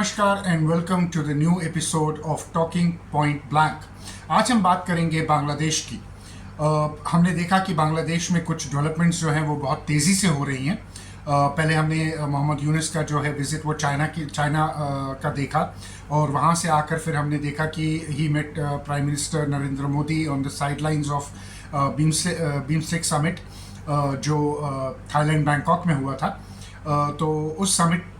नमस्कार and welcome to the new episode of talking point blank. आज हम बात करेंगे बांग्लादेश की। हमने देखा कि बांग्लादेश में कुछ डेवलपमेंट्स जो हैं वो बहुत तेज़ी से हो रही हैं। पहले हमने मोहम्मद यूनुस का जो है विज़िट वो चाइना का देखा, और वहाँ से आकर फिर हमने देखा कि he met prime minister Narendra Modi on the sidelines of BIMSTEC summit जो थाईलैंड बैंकॉक में हुआ था। तो उस समिट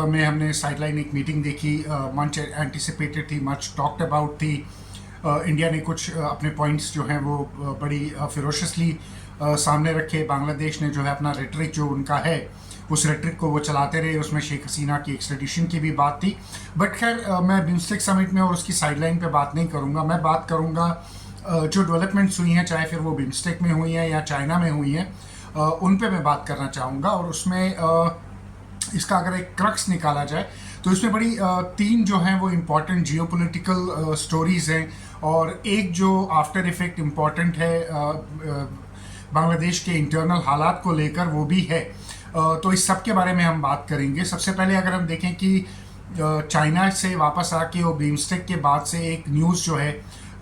में हमने साइडलाइन एक मीटिंग देखी, मच एंटिसिपेटेड थी, मच टॉक्ड अबाउट थी। इंडिया ने कुछ अपने पॉइंट्स जो हैं वो बड़ी फिरोशसली सामने रखे। बांग्लादेश ने जो है अपना रेटरिक जो उनका है उस रेटरिक को वो चलाते रहे। उसमें शेख हसीना की एक्सट्रेडिशन की भी बात थी, बट खैर मैं बिम्स्टेक समिट में और उसकी साइडलाइन पे बात नहीं करूँगा। मैं बात करूँगा जो डेवलपमेंट्स हुई हैं, चाहे फिर वो बिम्स्टेक में हुई हैं या चाइना में हुई हैं, उन पे मैं बात करना चाहूँगा। और उसमें इसका अगर एक क्रक्स निकाला जाए तो इसमें बड़ी तीन जो हैं वो इम्पॉर्टेंट जियोपॉलिटिकल स्टोरीज़ हैं, और एक जो आफ्टर इफेक्ट इम्पॉर्टेंट है बांग्लादेश के इंटरनल हालात को लेकर, वो भी है। तो इस सब के बारे में हम बात करेंगे। सबसे पहले अगर हम देखें कि चाइना से वापस आके और बीमस्टेक के बाद से एक न्यूज़ जो है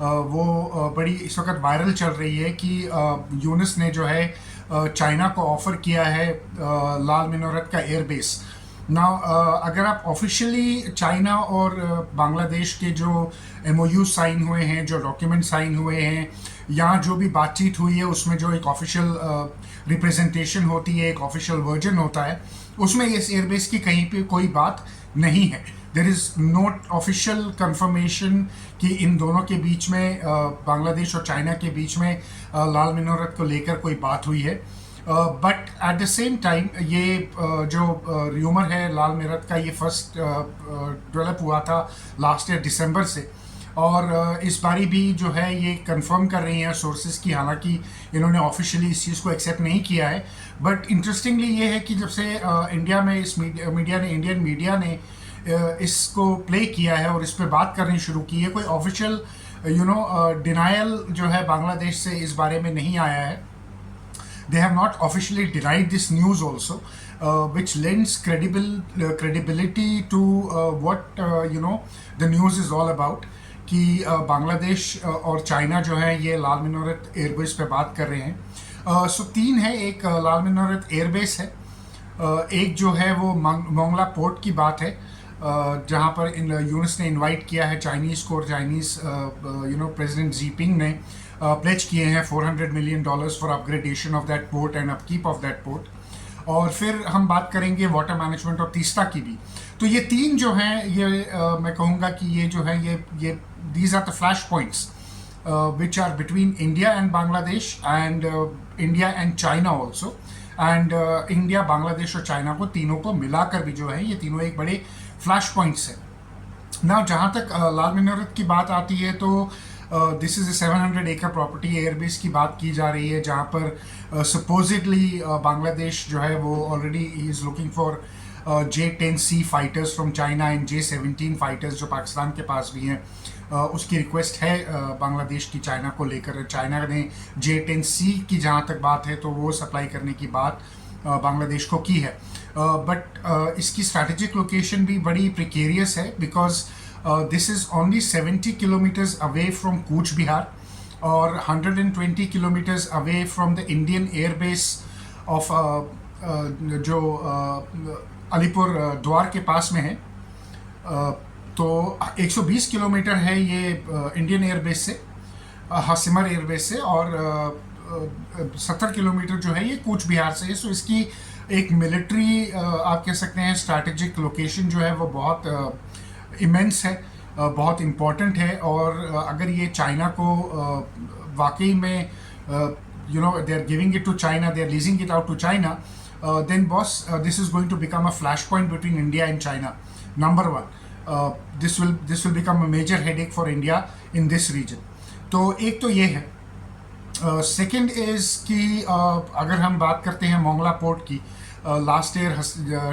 वो बड़ी इस वक्त वायरल चल रही है कि यूनुस ने जो है चाइना को ऑफ़र किया है लाल मिनोरत का एयरबेस। नाउ अगर आप ऑफिशियली चाइना और बांग्लादेश के जो एमओयू साइन हुए हैं, जो डॉक्यूमेंट साइन हुए हैं, या जो भी बातचीत हुई है, उसमें जो एक ऑफिशियल रिप्रेजेंटेशन होती है, एक ऑफिशियल वर्जन होता है, उसमें इस एयरबेस की कहीं पे कोई बात नहीं है। There is not official confirmation कि इन दोनों के बीच में, बांग्लादेश और चाइना के बीच में लाल मिनोरत को लेकर कोई बात हुई है। But at the same time ये जो र्यूमर है लाल मिनोरत का, ये फर्स्ट डेवलप हुआ था लास्ट ईयर दिसंबर से, और इस बारी भी जो है ये कंफर्म कर रही हैं सोर्सेज की, हालांकि इन्होंने ऑफिशियली इस चीज़ को एक्सेप्ट नहीं किया है। बट इंटरेस्टिंगली ये है कि जब से इंडिया में इस इंडियन मीडिया ने इसको प्ले किया है और इस पर बात करनी शुरू की है, कोई ऑफिशियल डिनायल जो है बांग्लादेश से इस बारे में नहीं आया है। They have not officially denied this news also, which lends credibility to what the news is all about, कि बांग्लादेश और चाइना जो है ये लाल मिनोरत एयरबेस पे बात कर रहे हैं। सो तीन है, एक लाल मिनोरत एयरबेस है, एक जो है वो मोंगला पोर्ट की बात है, जहाँ पर यूनुस ने इनवाइट किया है चाइनीज़ को, और चाइनीज़ प्रेसिडेंट जिनपिंग ने प्लेज किए हैं $400 million for upgradation of that port and upkeep of that port. और फिर हम बात करेंगे वाटर मैनेजमेंट और तीस्ता की भी। तो ये तीन जो हैं ये मैं कहूँगा कि ये जो है ये these are the flash points which are between India and Bangladesh and India and China also, and India, Bangladesh और चाइना को तीनों को मिलाकर भी जो है ये तीनों एक बड़े फ्लैश पॉइंट्स हैं। ना जहाँ तक लाल मिनोरत की बात आती है तो दिस इज़ ए 700 एकड़ प्रॉपर्टी एयरबेस की बात की जा रही है, जहाँ पर सपोजिटली बांग्लादेश जो है वो already is looking for J-10C fighters from China and J-17 fighters जो पाकिस्तान के पास भी हैं। उसकी रिक्वेस्ट है बांग्लादेश की चाइना को लेकर। चाइना ने J-10C की जहाँ तक बात है तो वो सप्लाई करने की बात बांग्लादेश को की है, बट इसकी स्ट्रैटेजिक लोकेशन भी बड़ी प्रिकेरियस है, because this is only 70 kilometers away from Cooch Behar और 120 kilometers away from the Indian air base of जो अलीपुर द्वार के पास में है। तो 120 किलोमीटर है ये इंडियन एयरबेस से, हासिमर एयरबेस से, और 70 किलोमीटर जो है ये कूच बिहार से है। सो इसकी एक मिलिट्री आप कह सकते हैं स्ट्रैटेजिक लोकेशन जो है वो बहुत इमेंस है, बहुत इम्पॉर्टेंट है। और अगर ये चाइना को वाकई में they are giving it to China, they are leasing it out to China, then boss this is going to become a flash point between India and China, number one. This will become a major headache for India in this region. तो एक तो ये है। Second is कि अगर हम बात करते हैं मोंगला पोर्ट की, लास्ट ईयर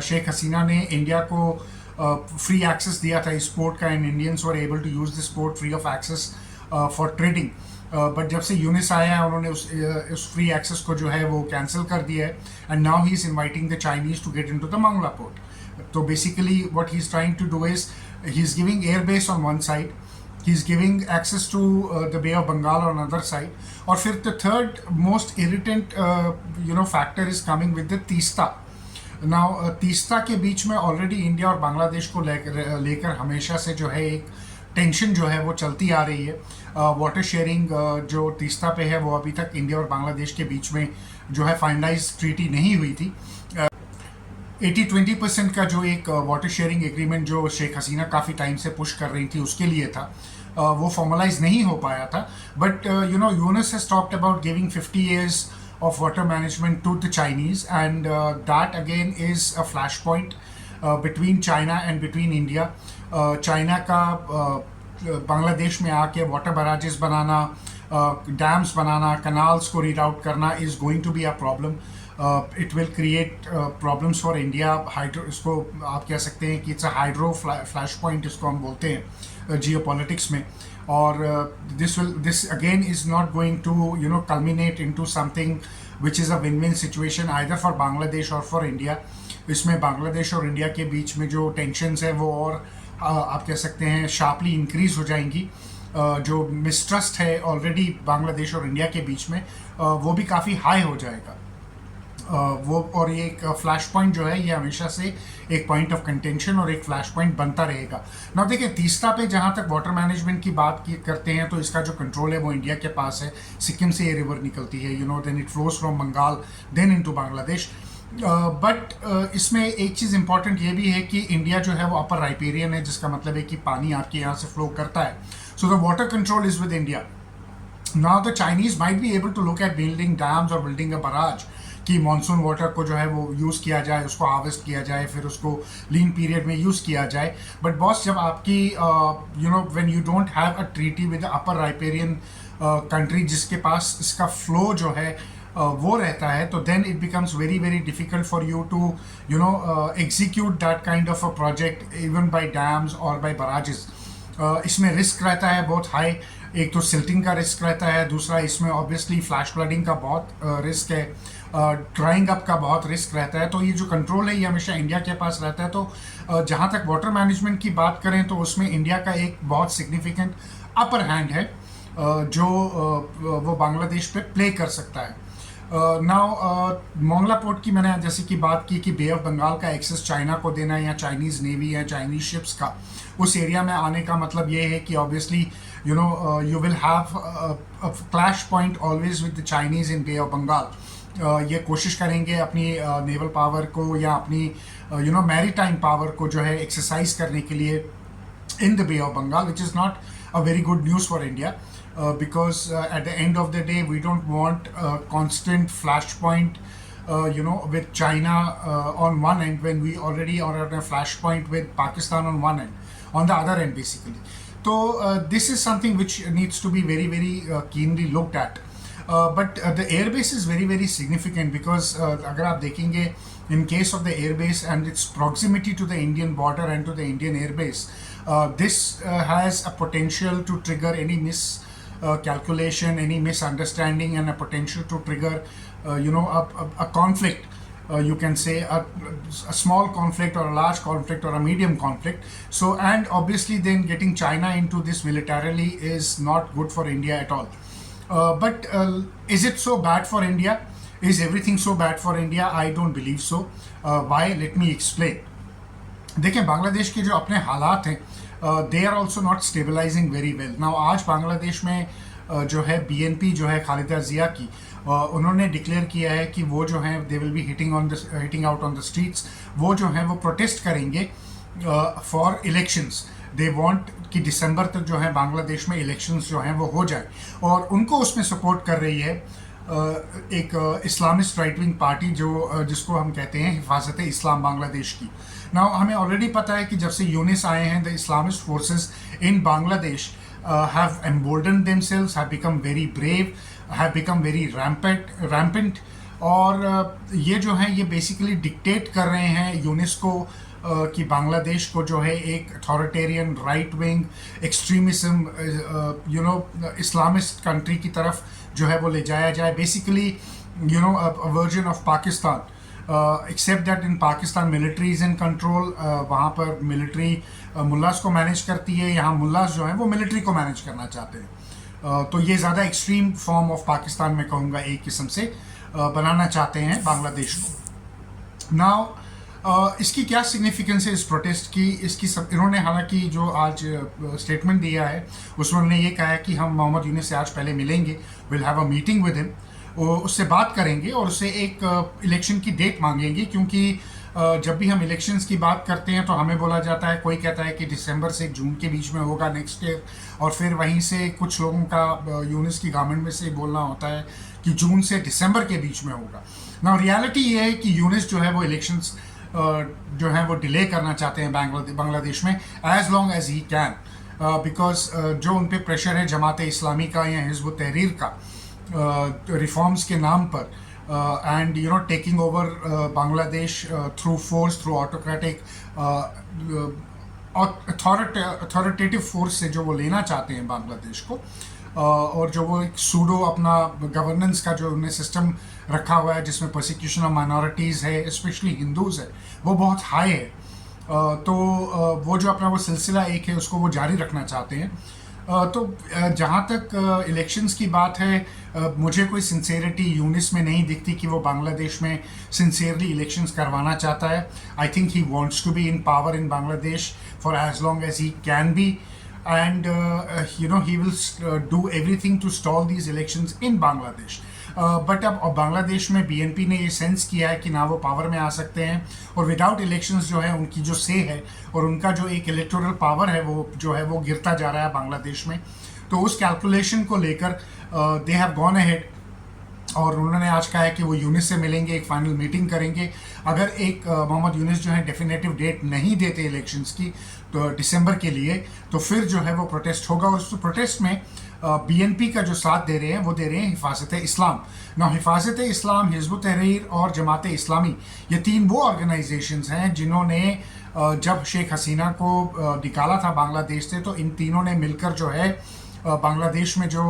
शेख हसीना ने इंडिया को फ्री एक्सेस दिया था इस पोर्ट का, and Indians were able to use this port free of access for trading. But जब से यूनिस आया है उन्होंने उस फ्री एक्सेस को जो है वो कैंसिल कर दिया है, and now he is inviting the Chinese to get into the Mongla port. तो basically what he is trying to do is he is giving air base on one side, he is giving access to the Bay of Bengal on other side, और फिर the third most irritant factor is coming with the Teesta. Now Teesta के बीच में already India और बांग्लादेश को लेकर हमेशा से जो है एक टेंशन जो है वो चलती आ रही है. वाटर शेयरिंग जो तीस्ता पे है वो अभी तक इंडिया और बांग्लादेश के बीच में जो है फाइनलाइज ट्रीटी नहीं हुई थी. 80-20% का जो एक वाटर शेयरिंग एग्रीमेंट जो शेख हसीना काफ़ी टाइम से पुश कर रही थी उसके लिए था, वो फॉर्मलाइज नहीं हो पाया था. But Yunus has talked about giving 50 years of water management to the Chinese, and that again is a flashpoint between China and between India. China का बांग्लादेश में आके वाटर बराजेस बनाना, डैम्स बनाना, कनाल्स को रीडाउट करना is going to be a problem. It will create problems for India. Hydro, इसको आप कह सकते हैं कि it's a hydro flash point इसको हम बोलते हैं जियो पॉलिटिक्स में. और this again is not going to culminate into something which is a win-win situation either for Bangladesh or for India. इसमें बांग्लादेश और इंडिया के बीच में जो टेंशन्स है वो और आप कह सकते हैं शार्पली इंक्रीज हो जाएंगी. जो मिसट्रस्ट है ऑलरेडी बांग्लादेश और इंडिया के बीच में वो भी काफ़ी हाई हो जाएगा. वो और ये एक फ्लैश पॉइंट जो है ये हमेशा से एक पॉइंट ऑफ कंटेंशन और एक फ्लैश पॉइंट बनता रहेगा. ना देखिए तीस्ता पे जहाँ तक वाटर मैनेजमेंट की बात करते हैं तो इसका जो कंट्रोल है वो इंडिया के पास है. सिक्किम से ये रिवर निकलती है, then it flows from Bengal then into Bangladesh. But इसमें एक चीज़ इंपॉर्टेंट ये भी है कि इंडिया जो है वो अपर राइपेरियन है, जिसका मतलब है कि पानी आपके यहाँ से फ्लो करता है. So the water control is with India. Now the Chinese might be able to look at building dams और बिल्डिंग अ बराज कि मानसून वाटर को जो है वो यूज़ किया जाए, उसको हार्वेस्ट किया जाए, फिर उसको लीन पीरियड में यूज़ किया जाए. बट बॉस जब आपकी when you don't have a treaty with upper riparian country जिसके पास इसका फ्लो जो है वो रहता है, तो then it becomes very very difficult for you to execute that kind of a project even by dams और बाय बराजेस. इसमें रिस्क रहता है बहुत हाई. एक तो सिल्टिंग का रिस्क रहता है, दूसरा इसमें ऑब्वियसली फ्लैश फ्लडिंग का बहुत रिस्क है, ड्राइंग अप का बहुत रिस्क रहता है. तो ये जो कंट्रोल है ये हमेशा इंडिया के पास रहता है. तो जहाँ तक वाटर मैनेजमेंट की बात करें तो उसमें इंडिया का एक बहुत सिग्निफिकेंट अपर हैंड है जो वो बांग्लादेश पे प्ले कर सकता है. नाउ मोंगला पोर्ट की मैंने जैसे कि बात की कि बे ऑफ बंगाल का एक्सेस चाइना को देना है या चाइनीज़ नेवी या चाइनीज़ शिप्स का उस एरिया में आने का मतलब ये है कि obviously you will have a clash point always with the Chinese in Bay of Bengal. ये कोशिश करेंगे अपनी नेवल पावर को या अपनी मैरीटाइम पावर को जो है एक्सरसाइज करने के लिए in the Bay of Bengal, which is not a very good news for India because at the end of the day we don't want a constant flashpoint with China on one end when we already are at a flashpoint with Pakistan on one end, on the other end basically. So this is something which needs to be very very keenly looked at. But the airbase is very very significant because अगर आप देखेंगे in case of the airbase and its proximity to the Indian border and to the Indian airbase, this has a potential to trigger any miscalculation, any misunderstanding, and a potential to trigger a conflict. You can say a small conflict or a large conflict or a medium conflict. So and obviously then getting China into this militarily is not good for India at all. But is it so bad for India? Is everything so bad for India? I don't believe so. Why? Let me explain. देखें बांग्लादेश के जो अपने हालात हैं they are also not stabilizing very well. Now आज बांग्लादेश में जो है BNP जो है खालिदा जिया की उन्होंने डिक्लेयर किया है कि वो जो है they will be hitting out on the streets. वो जो है वो प्रोटेस्ट करेंगे फॉर इलेक्शंस. दे वांट कि दिसंबर तक जो है बांग्लादेश में इलेक्शंस जो हैं वो हो जाए और उनको उसमें सपोर्ट कर रही है एक इस्लामिस्ट राइट विंग पार्टी जिसको हम कहते हैं हिफाजत इस्लाम बांग्लादेश की. नाउ हमें ऑलरेडी पता है कि जब से यूनिस आए हैं the Islamist forces in Bangladesh have emboldened themselves, have become very brave, have become very rampant और ये जो है ये बेसिकली डिक्टेट कर रहे हैं यूनिस को कि बांग्लादेश को जो है एक authoritarian right wing extremism Islamist country की तरफ जो है वो ले जाया जाए. Basically a version of Pakistan except that in Pakistan military is in control, वहाँ पर मिलिट्री मुल्लास को मैनेज करती है, यहाँ मुल्लास जो हैं वो मिलिट्री को मैनेज करना चाहते हैं। तो ये ज़्यादा एक्सट्रीम फॉर्म ऑफ पाकिस्तान में कहूँगा एक किस्म से बनाना चाहते हैं बांग्लादेश को। नाउ इसकी क्या सिग्निफिकेंस है इस प्रोटेस्ट की, इसकी सब इन्होंने हालांकि जो आज स्टेटमेंट दिया है उसमें उन्होंने ये कहा है कि हम मोहम्मद यूनिस से आज पहले मिलेंगे, will have a meeting with him, उससे बात करेंगे और उससे एक इलेक्शन की डेट मांगेंगे, क्योंकि जब भी हम इलेक्शंस की बात करते हैं तो हमें बोला जाता है, कोई कहता है कि दिसंबर से जून के बीच में होगा नेक्स्ट ईयर, और फिर वहीं से कुछ लोगों का यूनिस की गवर्नमेंट में से बोलना होता है कि जून से दिसंबर के बीच में होगा। ना रियलिटी ये है कि यूनिस जो है वो इलेक्शंस जो है वो डिले करना चाहते हैं बांग्लादेश में as long as he can, because जो उन पर प्रेशर है जमात इस्लामी का या हिज़्ब तहरीर का रिफॉर्म्स के नाम पर, and taking over Bangladesh through force, through autocratic authoritative force से जो वो लेना चाहते हैं बांग्लादेश को, और जो वो एक सूडो अपना गवर्नेंस का जो उन्हें सिस्टम रखा हुआ है जिसमें प्रोसिक्यूशन ऑफ माइनॉरिटीज़ है, स्पेशली हिंदूज़ है, वो बहुत हाई है। तो वो जो अपना वो सिलसिला एक है उसको वो जारी रखना चाहते हैं। तो जहाँ तक इलेक्शंस की बात है, मुझे कोई सिंसेरिटी यूनिस में नहीं दिखती कि वो बांग्लादेश में सिंसियरली इलेक्शंस करवाना चाहता है। I think he wants to be in power in Bangladesh for as long as he can be, and he will do everything to stall these elections in Bangladesh. But अब बांग्लादेश में बीएनपी ने ये sense किया है कि ना वो पावर में आ सकते हैं, और विदाउट इलेक्शंस जो है उनकी जो से है और उनका जो एक इलेक्टोरल पावर है वो जो है वो गिरता जा रहा है बांग्लादेश में। तो उस कैलकुलेशन को लेकर दे हैव गॉन अहेड, और उन्होंने आज कहा है कि वो यूनिस से मिलेंगे, एक फाइनल मीटिंग करेंगे। अगर एक मोहम्मद यूनिस जो है डेफिनेटिव डेट नहीं देते इलेक्शंस की तो दिसंबर के लिए, तो फिर जो है वो प्रोटेस्ट होगा, और उस प्रोटेस्ट में बीएनपी का जो साथ दे रहे हैं वो दे रहे हैं हिफाजत इस्लाम। ना हिफाजत इस्लाम, हिज़्ब तहरीर और जमात इस्लामी, ये तीन वो ऑर्गेनाइजेशंस हैं जिन्होंने जब शेख हसीना को निकाला था बांग्लादेश से, तो इन तीनों ने मिलकर जो है बांग्लादेश में जो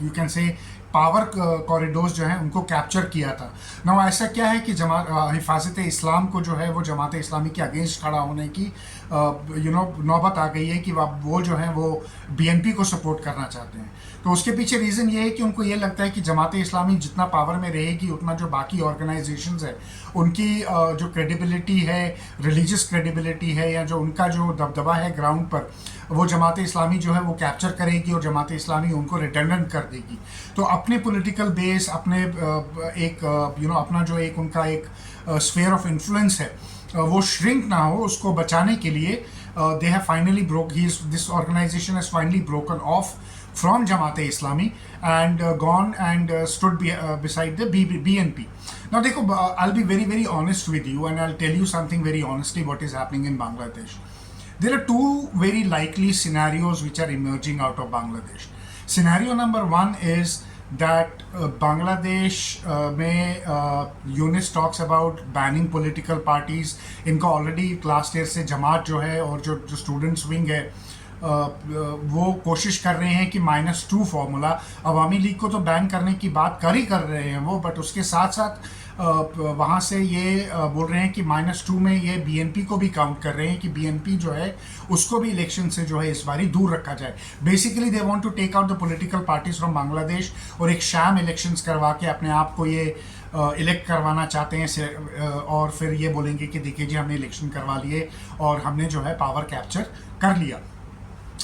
यू कैन से पावर कॉरिडोर्स जो हैं उनको कैप्चर किया था। ना ऐसा क्या है कि हिफाजत इस्लाम को जो है वो जमात इस्लामी के अगेंस्ट खड़ा होने की नौबत आ गई है कि वो जो है वो बीएनपी को सपोर्ट करना चाहते हैं। तो उसके पीछे रीज़न ये है कि उनको ये लगता है कि जमात इस्लामी जितना पावर में रहेगी उतना जो बाकी ऑर्गेनाइजेशंस है उनकी जो क्रेडिबिलिटी है, रिलीजियस क्रेडिबिलिटी है, या जो उनका जो दबदबा है ग्राउंड पर, वो जमात इस्लामी जो है वो कैप्चर करेगी और जमात इस्लामी उनको रिडंडेंट कर देगी। तो अपने पॉलिटिकल बेस, अपने एक अपना जो एक उनका एक स्फीयर ऑफ इन्फ्लुएंस है वो श्रिंक ना हो, उसको बचाने के लिए they have finally this organisation has finally broken off from Jamaat Islami and gone and stood beside the BNP. Now देखो, I'll be very very honest with you and I'll tell you something very honestly what is happening in Bangladesh. There are two very likely scenarios which are emerging out of Bangladesh. Scenario number one is that Bangladesh में Younis talks about banning political parties. इनका already last year से जमात जो है और जो students wing है वो कोशिश कर रहे हैं कि -2 फॉर्मूला, अवामी लीग को तो बैन करने की बात कर रहे हैं वो, बट उसके साथ साथ वहाँ से ये बोल रहे हैं कि -2 में ये बीएनपी को भी काउंट कर रहे हैं कि बीएनपी जो है उसको भी इलेक्शन से जो है इस बारी दूर रखा जाए। Basically they want to take out the political parties from Bangladesh और एक शैम इलेक्शंस करवा के अपने आप को ये इलेक्ट करवाना चाहते हैं, और फिर ये बोलेंगे कि देखिए जी हमने इलेक्शन करवा लिए और हमने जो है पावर कैप्चर कर लिया।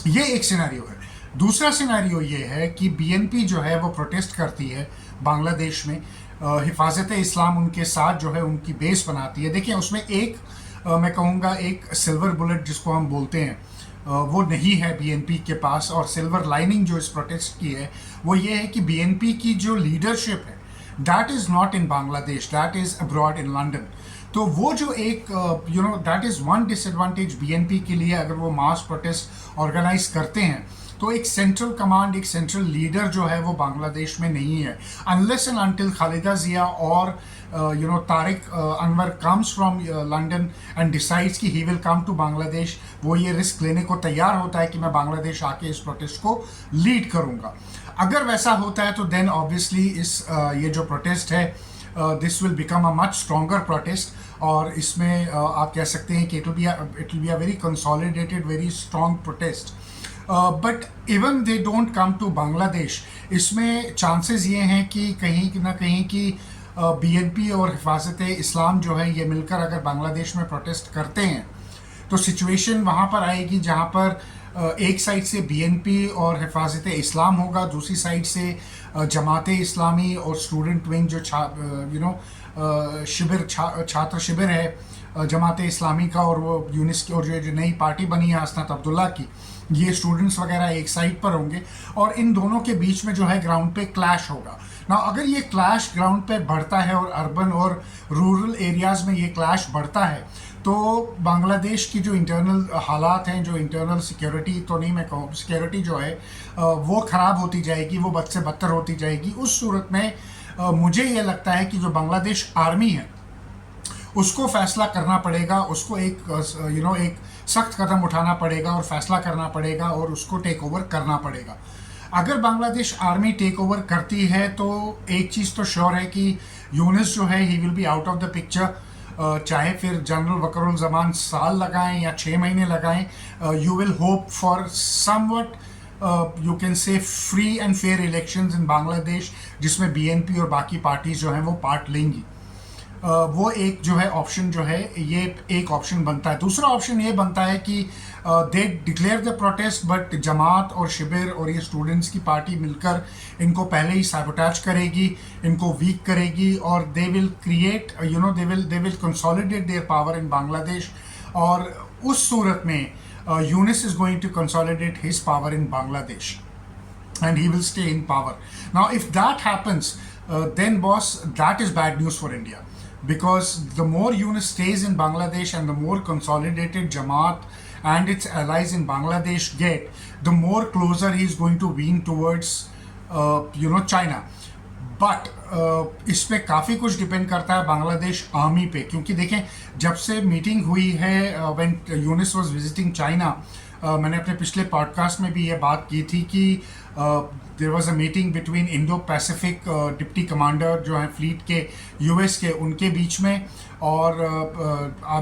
ये एक सिनेरियो है। दूसरा सिनेरियो ये है कि बीएनपी जो है वो प्रोटेस्ट करती है बांग्लादेश में, हिफाजत इस्लाम उनके साथ जो है उनकी बेस बनाती है। देखिए उसमें एक मैं कहूँगा एक सिल्वर बुलेट जिसको हम बोलते हैं वो नहीं है बीएनपी के पास, और सिल्वर लाइनिंग जो इस प्रोटेस्ट की है वो ये है कि बीएनपी की जो लीडरशिप है that is not in Bangladesh, that is abroad in London. तो वो जो एक that is one disadvantage BNP के लिए, अगर वो मास प्रोटेस्ट ऑर्गेनाइज करते हैं तो एक सेंट्रल कमांड, एक सेंट्रल लीडर जो है वो बांग्लादेश में नहीं है। Unless and until Khaleda Zia और Tarique Anwar comes from London and decides कि he will come to Bangladesh, वो ये रिस्क लेने को तैयार होता है कि मैं बांग्लादेश आके इस प्रोटेस्ट को लीड करूँगा। अगर वैसा होता है तो देन ऑब्वियसली इस ये जो प्रोटेस्ट है this will become a much stronger protest, और इसमें आप कह सकते हैं कि it will be a very consolidated, very strong protest. But even they don't come to Bangladesh, इसमें चांसेस ये हैं कि कहीं ना कहीं कि बीएनपी और हिफाजत इस्लाम जो है ये मिलकर अगर बांग्लादेश में प्रोटेस्ट करते हैं तो सिचुएशन वहाँ पर आएगी जहाँ पर एक साइड से बीएनपी और हिफाजत इस्लाम होगा, दूसरी साइड से जमात इस्लामी और स्टूडेंट विंग जो छात्र शिविर है जमात इस्लामी का, और वो यूनिस की, और जो नई पार्टी बनी है हसनत अब्दुल्ला की, ये स्टूडेंट्स वगैरह एक साइड पर होंगे और इन दोनों के बीच में जो है ग्राउंड पे क्लैश होगा ना. अगर ये क्लैश ग्राउंड पे बढ़ता है और अर्बन और रूरल एरियाज़ में ये क्लैश बढ़ता है तो बांग्लादेश की जो इंटरनल हालात हैं, जो इंटरनल सिक्योरिटी तो नहीं मैं कहूँ, सिक्योरिटी जो है वो ख़राब होती जाएगी, वो बद से बदतर होती जाएगी. उस सूरत में मुझे ये लगता है कि जो बांग्लादेश आर्मी है उसको फैसला करना पड़ेगा, उसको एक सख्त कदम उठाना पड़ेगा और फैसला करना पड़ेगा और उसको टेक ओवर करना पड़ेगा. अगर बांग्लादेश आर्मी टेक ओवर करती है तो एक चीज़ तो श्योर है कि यूनिस जो है he will be out of the picture. चाहे फिर जनरल वकरुल जमान साल लगाएं या 6 महीने लगाएं, you will hope for somewhat you can से free and fair elections in Bangladesh जिसमें बीएनपी और बाकी पार्टीज जो हैं वो पार्ट लेंगी. वो एक जो है ऑप्शन जो है ये एक ऑप्शन बनता है. दूसरा ऑप्शन ये बनता है कि they declare the protest but Jamaat और शिबिर और ये स्टूडेंट्स की पार्टी मिलकर इनको पहले ही सैबोटेज करेगी, इनको वीक करेगी और they will create they will consolidate their power in Bangladesh. और उस सूरत में Yunus is going to consolidate his power in Bangladesh and he will stay in power. Now if that happens, then boss, that is bad news for India, because the more Yunus stays in Bangladesh and the more consolidated Jamaat and its allies in Bangladesh get, the more closer he is going to wean towards China. But इस पर काफ़ी कुछ depend करता है Bangladesh army पे, क्योंकि देखें जब से मीटिंग हुई है when Yunus was visiting China, मैंने अपने पिछले पॉडकास्ट में भी ये बात की थी कि there was a meeting between Indo Pacific deputy commander जो हैं फ्लीट के यूएस के, उनके बीच में, और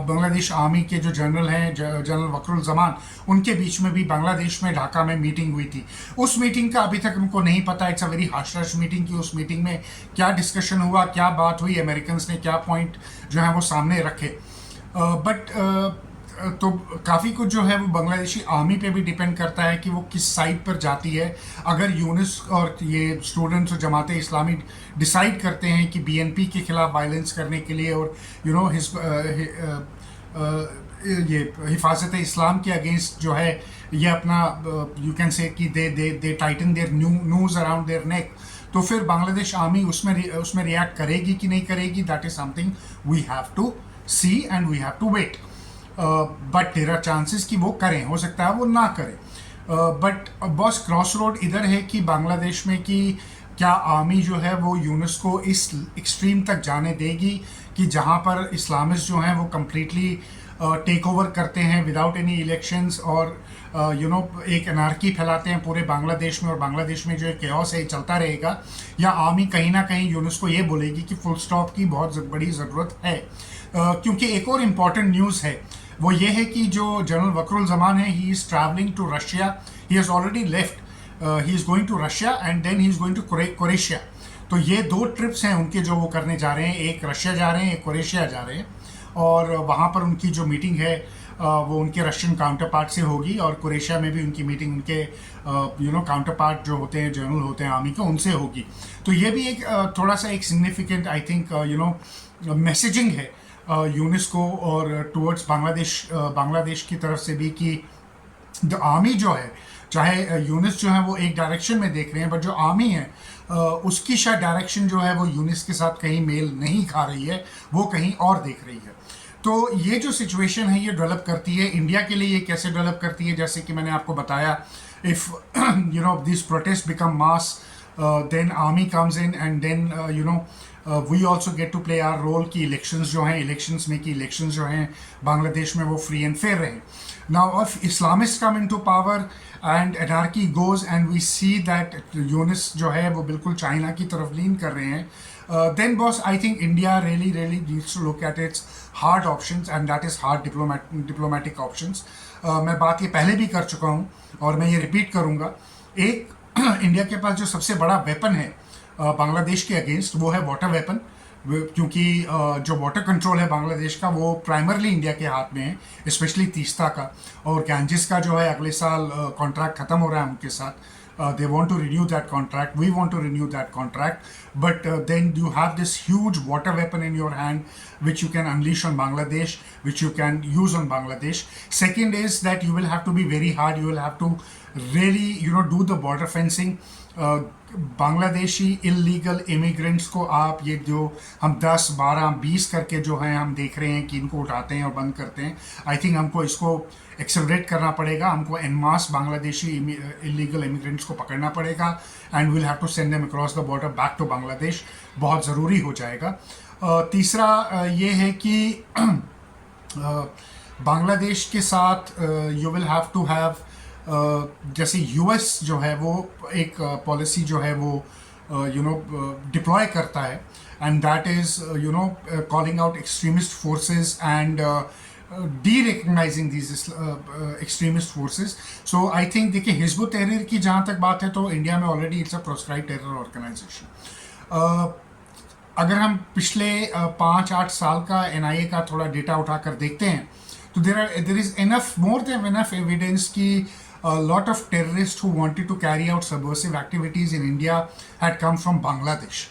बांग्लादेश आर्मी के जो जनरल हैं जनरल वकरुल जमान, उनके बीच में भी बांग्लादेश में ढाका में मीटिंग हुई थी. उस मीटिंग का अभी तक हमको नहीं पता, it's a very hush hush meeting, की उस मीटिंग में क्या डिस्कशन हुआ, क्या बात हुई, अमेरिकन ने क्या पॉइंट जो है वो सामने रखे. बट तो काफ़ी कुछ जो है वो बांग्लादेशी आर्मी पे भी डिपेंड करता है कि वो किस साइड पर जाती है. अगर यूनिस और ये स्टूडेंट्स और जमात इस्लामी डिसाइड करते हैं कि बीएनपी के खिलाफ वायलेंस करने के लिए और ये हिफाजत इस्लाम के अगेंस्ट जो है ये अपना यू कैन से कि they tighten their noose around their neck, तो फिर बांग्लादेश आर्मी उसमें रिएक्ट करेगी कि नहीं करेगी, that is something we have to see and we have to wait. But there are chances कि वो करें, हो सकता है वो ना करें. बट बॉस क्रॉस रोड इधर है कि बांग्लादेश में कि क्या आर्मी जो है वो यूनिस को इस एक्सट्रीम तक जाने देगी कि जहाँ पर इस्लामिस्ट जो हैं वो कम्प्लीटली टेक ओवर करते हैं विदाउट एनी इलेक्शंस और एक अनार्की फैलाते हैं पूरे बांग्लादेश में, और बांग्लादेश में जो केओस है चलता रहेगा, या आर्मी कहीं ना कहीं यूनिस को ये बोलेगी कि फुल स्टॉप की बहुत बड़ी ज़रूरत है. क्योंकि एक और इम्पॉर्टेंट न्यूज़ है वो ये है कि जो जनरल वकरुल जमान है he is travelling to Russia, he has already left, he is going to Russia and then he is going to Croatia. तो ये 2 ट्रिप्स हैं उनके जो वो करने जा रहे हैं, एक रशिया जा रहे हैं, एक क्रोएशिया जा रहे हैं, और वहाँ पर उनकी जो मीटिंग है वो उनके रशियन काउंटर पार्ट से होगी, और क्रोएशिया में भी उनकी मीटिंग उनके काउंटर पार्ट जो होते हैं जनरल होते हैं आर्मी के उनसे होगी. तो ये भी एक थोड़ा सा एक सिग्निफिकेंट आई थिंक मैसेजिंग है यूनिस को और टुवर्ड्स बांग्लादेश की तरफ से भी कि जो आर्मी जो है, चाहे यूनिस जो है वो एक डायरेक्शन में देख रहे हैं, बट जो आर्मी है उसकी शायद डायरेक्शन जो है वो यूनिस के साथ कहीं मेल नहीं खा रही है, वो कहीं और देख रही है. तो ये जो सिचुएशन है ये डेवलप करती है. इंडिया के लिए ये कैसे डेवलप करती है, जैसे कि मैंने आपको बताया, if this protest become mass then army comes in, and then we also get to play our role कि elections जो हैं, elections में कि elections जो हैं बांग्लादेश में वो free and fair रहे. Now if Islamists come into power and anarchy goes and we see that Younis जो है वो बिल्कुल चाइना की तरफ लीन कर रहे हैं, then boss, I think India really needs to look at its hard options, and that is hard diplomatic options. मैं बात ये पहले भी कर चुका हूँ और मैं ये रिपीट करूँगा. एक इंडिया के पास जो सबसे बड़ा वेपन है बांग्लादेश के अगेंस्ट, वो है वाटर वेपन, क्योंकि जो वाटर कंट्रोल है बांग्लादेश का वो प्राइमरली इंडिया के हाथ में है, स्पेशली तीस्ता का. और गैंजिस का जो है अगले साल कॉन्ट्रैक्ट ख़त्म हो रहा है उनके साथ. They want to renew that contract, we want to renew that contract, but then you have this huge water weapon in your hand which you can unleash on Bangladesh, which you can use on Bangladesh. Second is that you will have to be very hard, you will have to really do the border fencing. Bangladeshi illegal immigrants को आप ये जो हम 10, 12, 20 करके जो हैं हम देख रहे हैं कि इनको उठाते हैं और बंद करते हैं, आई थिंक हमको इसको एक्सेलरेट करना पड़ेगा. हमको en masse Bangladeshi illegal immigrants को पकड़ना पड़ेगा and will have to send them across the border back to Bangladesh. बहुत ज़रूरी हो जाएगा. तीसरा ये है कि बांग्लादेश के साथ you will have to have जैसे यूएस जो है वो एक पॉलिसी जो है वो डिप्लॉय करता है, and that is calling out extremist forces and de-recognizing these extremist forces. So I think देखिए हिजबुत तहरीर की जहाँ तक बात है तो इंडिया में already it's a proscribed terror organisation. अगर हम पिछले 5-8 साल का NIA का थोड़ा डेटा उठाकर देखते हैं तो there is more than enough evidence कि a lot of terrorists who wanted to carry out subversive activities in India had come from Bangladesh.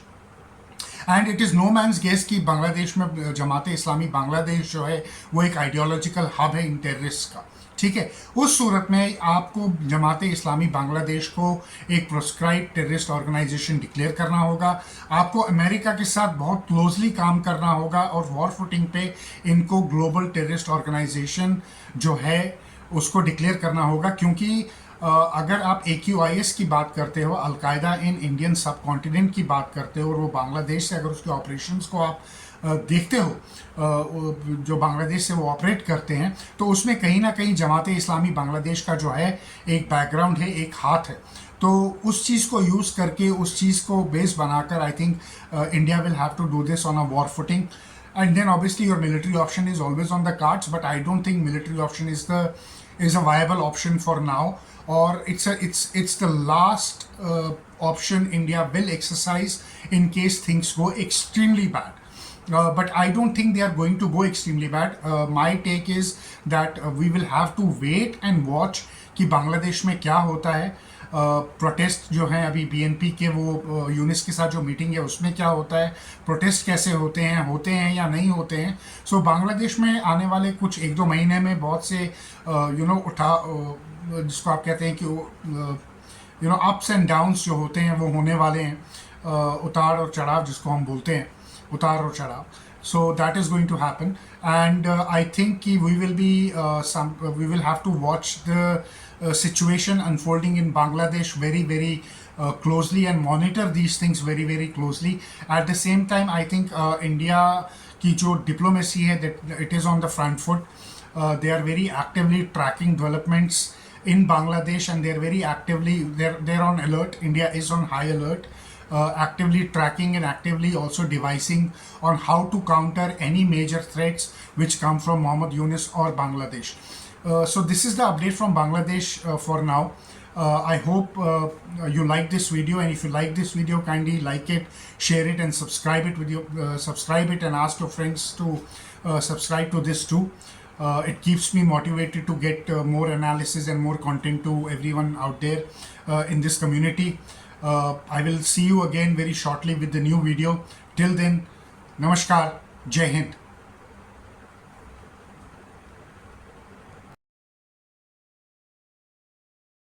And it is no man's guess कि बांग्लादेश में जमात इस्लामी बांग्लादेश जो है वो एक आइडियोलॉजिकल हब है इन terrorist का. ठीक है, उस सूरत में आपको जमात इस्लामी बांग्लादेश को एक प्रोस्क्राइब टेररिस्ट ऑर्गेनाइजेशन डिक्लेयर करना होगा. आपको अमेरिका के साथ बहुत क्लोजली काम करना होगा और वॉर फुटिंग पे इनको ग्लोबल टेररिस्ट ऑर्गेनाइजेशन जो है उसको डिक्लेयर करना होगा. क्योंकि अगर आप AQIS की बात करते हो, अलकायदा इन इंडियन सब कॉन्टिनेंट की बात करते हो, और वो बांग्लादेश से अगर उसके ऑपरेशंस को आप देखते हो जो बांग्लादेश से वो ऑपरेट करते हैं, तो उसमें कहीं ना कहीं जमात इस्लामी बांग्लादेश का जो है एक बैकग्राउंड है, एक हाथ है. तो उस चीज़ को यूज़ करके, उस चीज़ को बेस बनाकर I think India will have to do this on a war footing. And then obviously your military option is always on the cards, but I don't think military option is a viable option for now, or it's the last option India will exercise in case things go extremely bad. But I don't think they are going to go extremely bad. My take is that we will have to wait and watch कि बांग्लादेश में क्या होता है. Protest जो हैं अभी BNP के वो यूनिस के साथ जो मीटिंग है उसमें क्या होता है, प्रोटेस्ट कैसे होते हैं या नहीं होते हैं. सो बांग्लादेश में आने वाले कुछ 1-2 महीने में बहुत से जिसको आप कहते हैं कि अप्स एंड डाउन्स जो होते हैं वो होने वाले हैं, उतार और चढ़ाव जिसको हम बोलते हैं, उतार और चढ़ाव. So that is going to happen, and I think we will have to watch the situation unfolding in Bangladesh very closely and monitor these things very closely. At the same time, I think India की जो diplomacy है, that it is on the front foot. They are very actively tracking developments in Bangladesh, and they're very actively they're on alert. India is on high alert. Actively tracking and actively also devising on how to counter any major threats which come from Mohammad Yunus or Bangladesh. So this is the update from Bangladesh for now. I hope you like this video, and if you like this video, kindly like it, share it, and subscribe it and ask your friends to subscribe to this too. It keeps me motivated to get more analysis and more content to everyone out there in this community. I will see you again very shortly with the new video. Till then, Namaskar, Jai Hind.